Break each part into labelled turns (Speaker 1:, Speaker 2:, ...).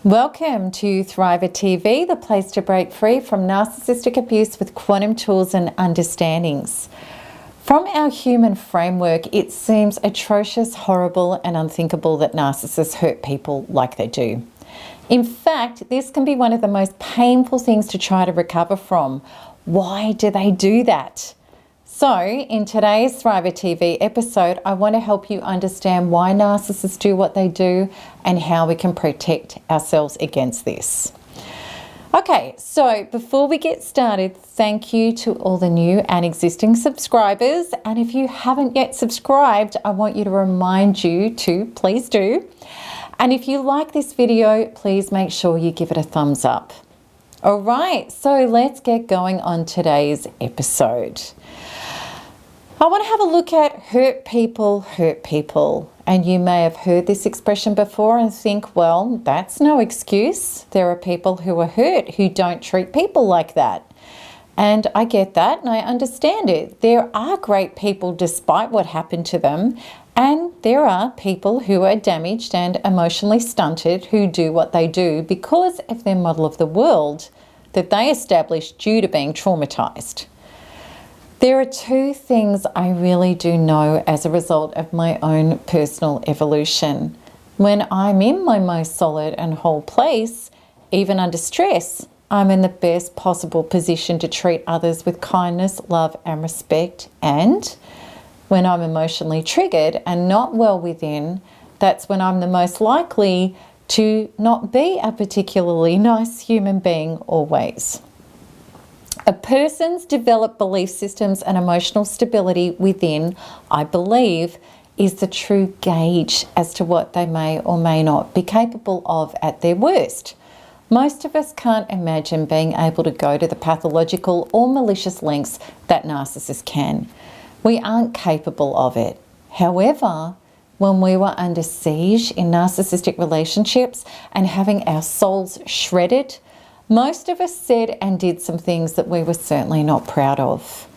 Speaker 1: Welcome to Thriver TV, the place to break free from narcissistic abuse with quantum tools and understandings. From our human framework, it seems atrocious, horrible, and unthinkable that narcissists hurt people like they do. In fact, this can be one of the most painful things to try to recover from. Why do they do that? So, in today's Thriver TV episode, I want to help you understand why narcissists do what they do and how we can protect ourselves against this. Okay, so before we get started, thank you to all the new and existing subscribers. And if you haven't yet subscribed, I want you to remind you to please do. And if you like this video, please make sure you give it a thumbs up. All right, so let's get going on today's episode. I want to have a look at hurt people hurt people. And you may have heard this expression before and think, well, that's no excuse. There are people who are hurt who don't treat people like that. And I get that and I understand it. There are great people despite what happened to them. And there are people who are damaged and emotionally stunted who do what they do because of their model of the world that they established due to being traumatized. There are two things I really do know as a result of my own personal evolution. When I'm in my most solid and whole place, even under stress, I'm in the best possible position to treat others with kindness, love, and respect. And when I'm emotionally triggered and not well within, that's when I'm the most likely to not be a particularly nice human being always. A person's developed belief systems and emotional stability within, I believe, is the true gauge as to what they may or may not be capable of at their worst. Most of us can't imagine being able to go to the pathological or malicious lengths that narcissists can. We aren't capable of it. However, when we were under siege in narcissistic relationships and having our souls shredded, most of us said and did some things that we were certainly not proud of.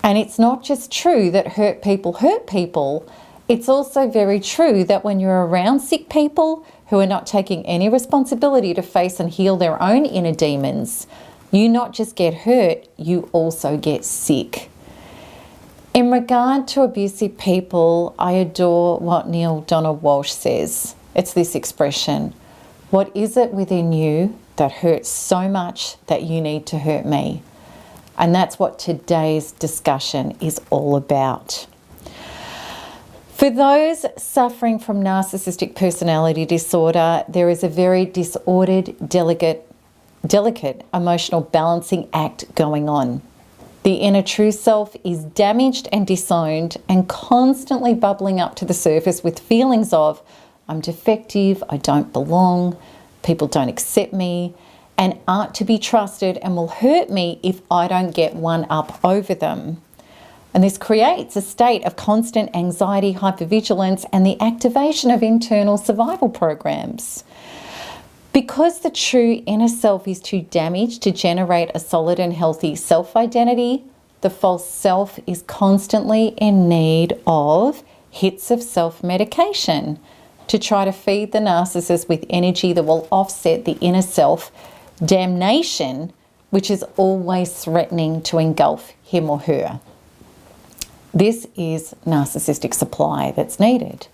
Speaker 1: And it's not just true that hurt people, it's also very true that when you're around sick people who are not taking any responsibility to face and heal their own inner demons, you not just get hurt, you also get sick. In regard to abusive people, I adore what Neil Donald Walsh says. It's this expression: what is it within you that hurts so much that you need to hurt me? And that's what today's discussion is all about. For those suffering from narcissistic personality disorder, there is a very disordered, delicate emotional balancing act going on. The inner true self is damaged and disowned and constantly bubbling up to the surface with feelings of, I'm defective, I don't belong, people don't accept me and aren't to be trusted and will hurt me if I don't get one up over them. And this creates a state of constant anxiety, hypervigilance, and the activation of internal survival programs. Because the true inner self is too damaged to generate a solid and healthy self-identity, the false self is constantly in need of hits of self-medication to try to feed the narcissist with energy that will offset the inner self damnation, which is always threatening to engulf him or her. This is narcissistic supply that's needed.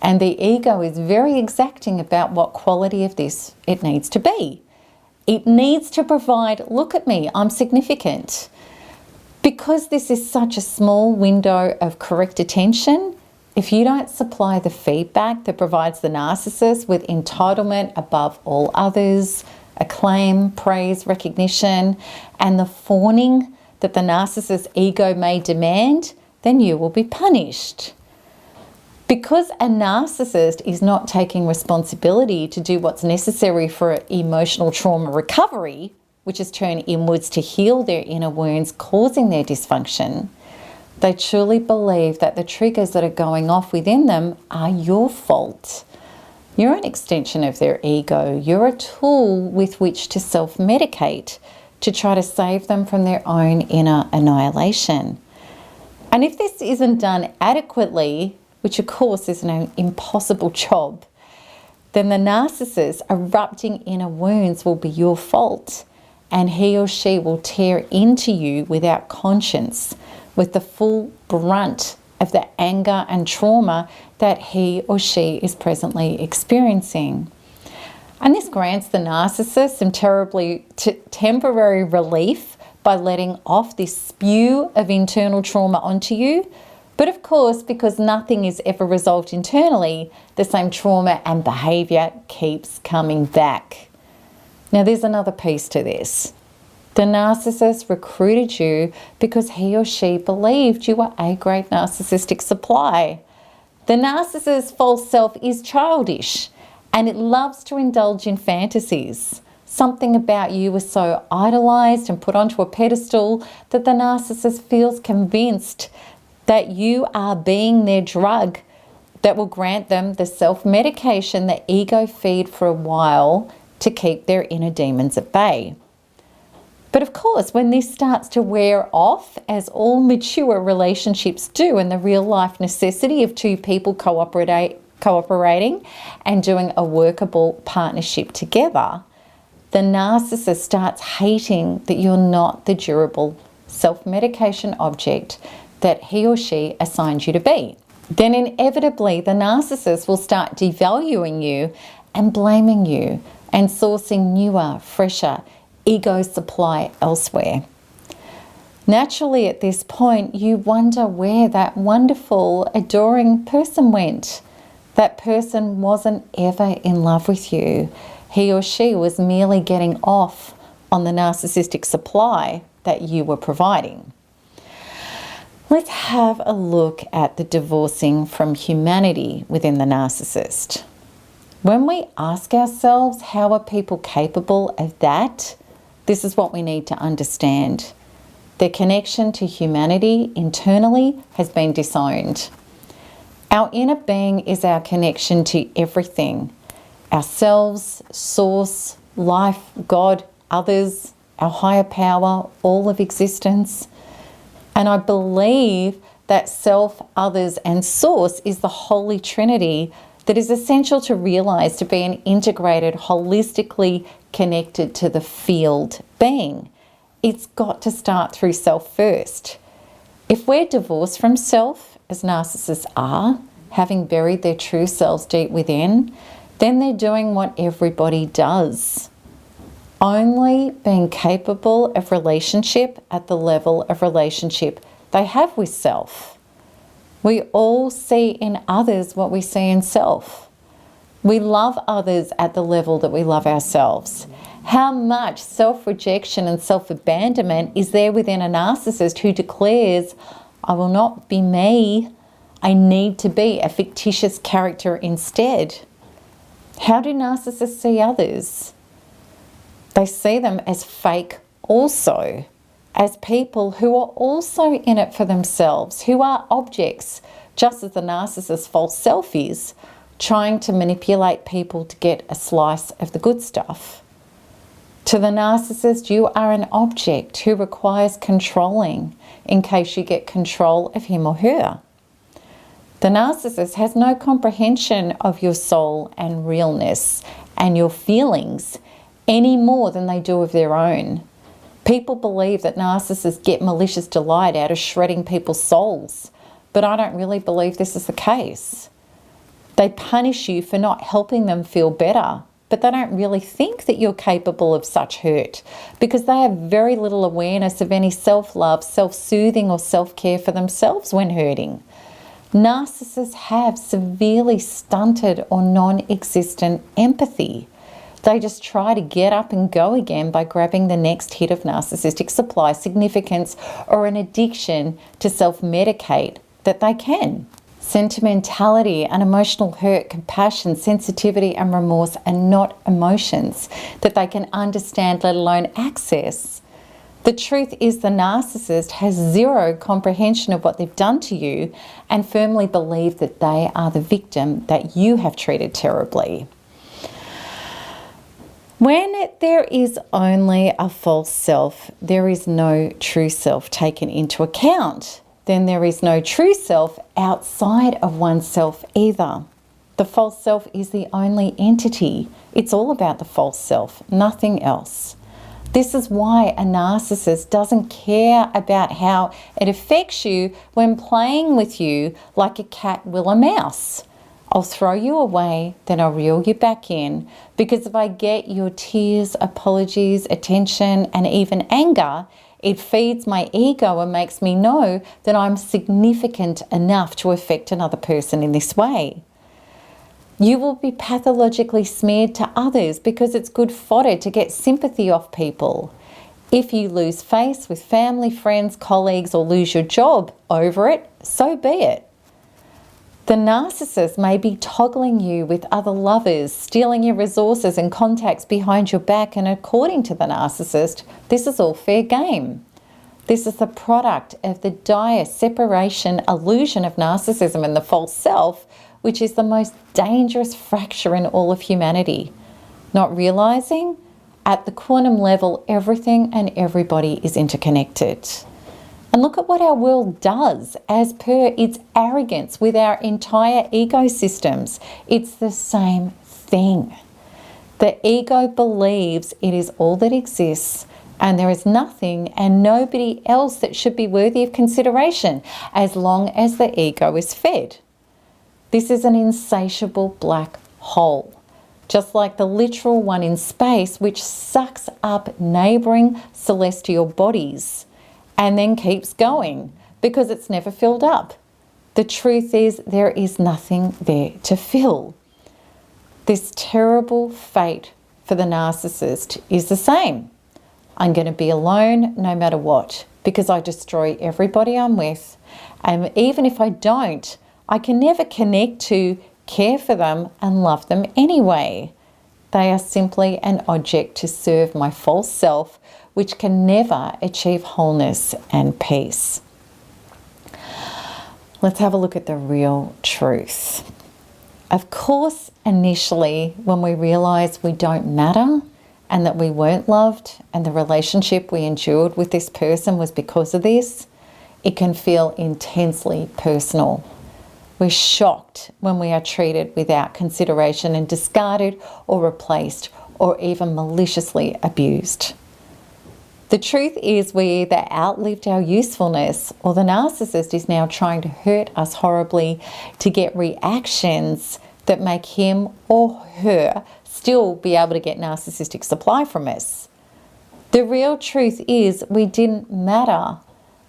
Speaker 1: And the ego is very exacting about what quality of this it needs to be. It needs to provide, look at me, I'm significant. Because this is such a small window of correct attention, if you don't supply the feedback that provides the narcissist with entitlement above all others, acclaim, praise, recognition, and the fawning that the narcissist's ego may demand, then you will be punished. Because a narcissist is not taking responsibility to do what's necessary for emotional trauma recovery, which is turn inwards to heal their inner wounds causing their dysfunction, they truly believe that the triggers that are going off within them are your fault. You're an extension of their ego. You're a tool with which to self-medicate to try to save them from their own inner annihilation. And if this isn't done adequately, which of course is an impossible job, then the narcissist erupting inner wounds will be your fault, and he or she will tear into you without conscience, with the full brunt of the anger and trauma that he or she is presently experiencing. And this grants the narcissist some temporary relief by letting off this spew of internal trauma onto you. But of course, because nothing is ever resolved internally, the same trauma and behaviour keeps coming back. Now, there's another piece to this. The narcissist recruited you because he or she believed you were a great narcissistic supply. The narcissist's false self is childish, and it loves to indulge in fantasies. Something about you is so idolised and put onto a pedestal that the narcissist feels convinced that you are being their drug that will grant them the self-medication the ego feed for a while to keep their inner demons at bay. But of course, when this starts to wear off, as all mature relationships do, and the real life necessity of two people cooperating and doing a workable partnership together, the narcissist starts hating that you're not the durable self-medication object that he or she assigned you to be. Then inevitably the narcissist will start devaluing you and blaming you and sourcing newer, fresher ego supply elsewhere. Naturally, at this point, you wonder where that wonderful, adoring person went. That person wasn't ever in love with you. He or she was merely getting off on the narcissistic supply that you were providing. Let's have a look at the divorcing from humanity within the narcissist. When we ask ourselves, how are people capable of that? This is what we need to understand. Their connection to humanity internally has been disowned. Our inner being is our connection to everything. Ourselves, source, life, God, others, our higher power, all of existence. And I believe that self, others, and source is the Holy Trinity that is essential to realise to be an integrated, holistically connected to the field being. It's got to start through self first. If we're divorced from self, as narcissists are, having buried their true selves deep within, then they're doing what everybody does. Only being capable of relationship at the level of relationship they have with self. We all see in others what we see in self. We love others at the level that we love ourselves. How much self-rejection and self-abandonment is there within a narcissist who declares, I will not be me, I need to be a fictitious character instead? How do narcissists see others? They see them as fake also, as people who are also in it for themselves, who are objects, just as the narcissist's false self is, trying to manipulate people to get a slice of the good stuff. To the narcissist, you are an object who requires controlling in case you get control of him or her. The narcissist has no comprehension of your soul and realness and your feelings any more than they do of their own. People believe that narcissists get malicious delight out of shredding people's souls, but I don't really believe this is the case. They punish you for not helping them feel better, but they don't really think that you're capable of such hurt because they have very little awareness of any self-love, self-soothing or self-care for themselves when hurting. Narcissists have severely stunted or non-existent empathy. They just try to get up and go again by grabbing the next hit of narcissistic supply, significance, or an addiction to self-medicate that they can. Sentimentality and emotional hurt, compassion, sensitivity and remorse are not emotions that they can understand, let alone access. The truth is the narcissist has zero comprehension of what they've done to you and firmly believe that they are the victim that you have treated terribly. When there is only a false self, there is no true self taken into account. Then there is no true self outside of oneself either. The false self is the only entity. It's all about the false self, nothing else. This is why a narcissist doesn't care about how it affects you when playing with you like a cat will a mouse. I'll throw you away, then I'll reel you back in, because if I get your tears, apologies, attention, and even anger, it feeds my ego and makes me know that I'm significant enough to affect another person in this way. You will be pathologically smeared to others because it's good fodder to get sympathy off people. If you lose face with family, friends, colleagues, or lose your job over it, so be it. The narcissist may be toggling you with other lovers, stealing your resources and contacts behind your back, and according to the narcissist, this is all fair game. This is the product of the dire separation illusion of narcissism and the false self, which is the most dangerous fracture in all of humanity. Not realizing, at the quantum level, everything and everybody is interconnected. And look at what our world does as per its arrogance with our entire ecosystems. It's the same thing. The ego believes it is all that exists, and there is nothing and nobody else that should be worthy of consideration as long as the ego is fed. This is an insatiable black hole, just like the literal one in space, which sucks up neighbouring celestial bodies and then keeps going because it's never filled up. The truth is there is nothing there to fill. This terrible fate for the narcissist is the same. I'm going to be alone no matter what because I destroy everybody I'm with. And even if I don't, I can never connect to, care for them and love them anyway. They are simply an object to serve my false self, which can never achieve wholeness and peace. Let's have a look at the real truth. Of course, initially, when we realize we don't matter and that we weren't loved and the relationship we endured with this person was because of this, it can feel intensely personal. We're shocked when we are treated without consideration and discarded or replaced or even maliciously abused. The truth is we either outlived our usefulness or the narcissist is now trying to hurt us horribly to get reactions that make him or her still be able to get narcissistic supply from us. The real truth is we didn't matter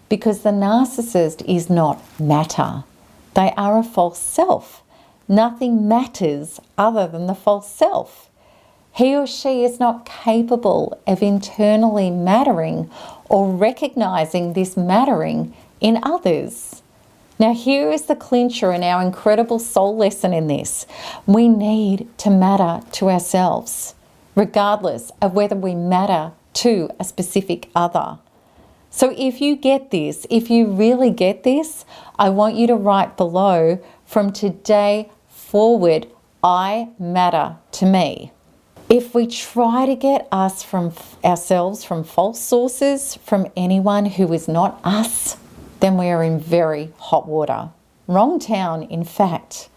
Speaker 1: because the narcissist is not matter. They are a false self. Nothing matters other than the false self. He or she is not capable of internally mattering or recognizing this mattering in others. Now here is the clincher in our incredible soul lesson in this. We need to matter to ourselves, regardless of whether we matter to a specific other. So if you get this, if you really get this, I want you to write below, from today forward, I matter to me. If we try to get us from ourselves from false sources, from anyone who is not us, then we are in very hot water. Wrong town, in fact.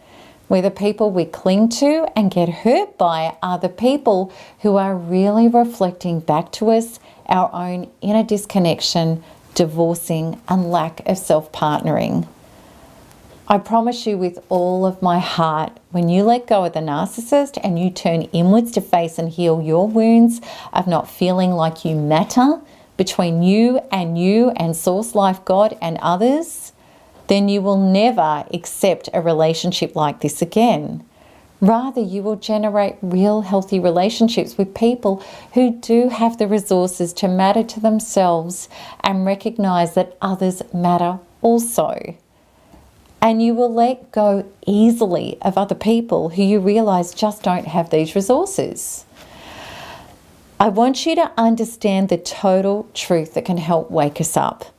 Speaker 1: Where the people we cling to and get hurt by are the people who are really reflecting back to us our own inner disconnection, divorcing, and lack of self-partnering. I promise you with all of my heart, when you let go of the narcissist and you turn inwards to face and heal your wounds of not feeling like you matter between you and Source Life God and others, then you will never accept a relationship like this again. Rather, you will generate real healthy relationships with people who do have the resources to matter to themselves and recognize that others matter also. And you will let go easily of other people who you realize just don't have these resources. I want you to understand the total truth that can help wake us up.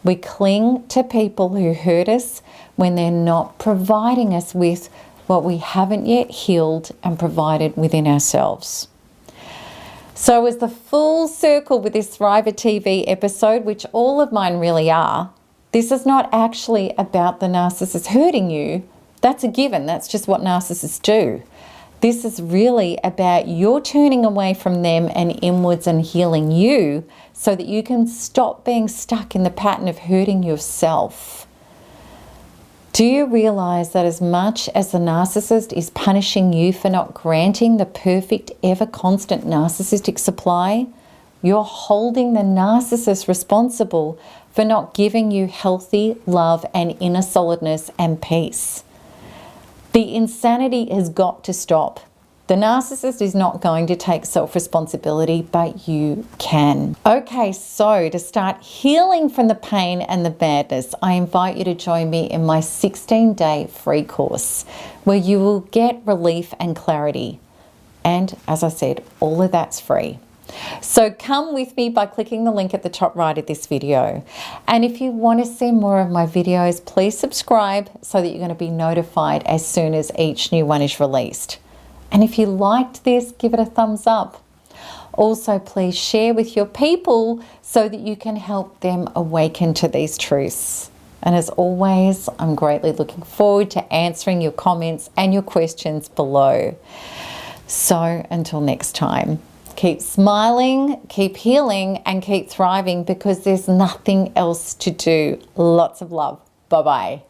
Speaker 1: We cling to people who hurt us when they're not providing us with what we haven't yet healed and provided within ourselves. So as the full circle with this Thriver TV episode, which all of mine really are, this is not actually about the narcissist hurting you. That's a given. That's just what narcissists do. This is really about your turning away from them and inwards and healing you so that you can stop being stuck in the pattern of hurting yourself. Do you realize that as much as the narcissist is punishing you for not granting the perfect, ever constant narcissistic supply, you're holding the narcissist responsible for not giving you healthy love and inner solidness and peace? The insanity has got to stop. The narcissist is not going to take self-responsibility, but you can. Okay, so to start healing from the pain and the madness, I invite you to join me in my 16-day free course where you will get relief and clarity. And as I said, all of that's free. So come with me by clicking the link at the top right of this video. And if you want to see more of my videos, please subscribe so that you're going to be notified as soon as each new one is released. And if you liked this, give it a thumbs up. Also, please share with your people so that you can help them awaken to these truths. And as always, I'm greatly looking forward to answering your comments and your questions below. So until next time, keep smiling, keep healing, and keep thriving because there's nothing else to do. Lots of love. Bye-bye.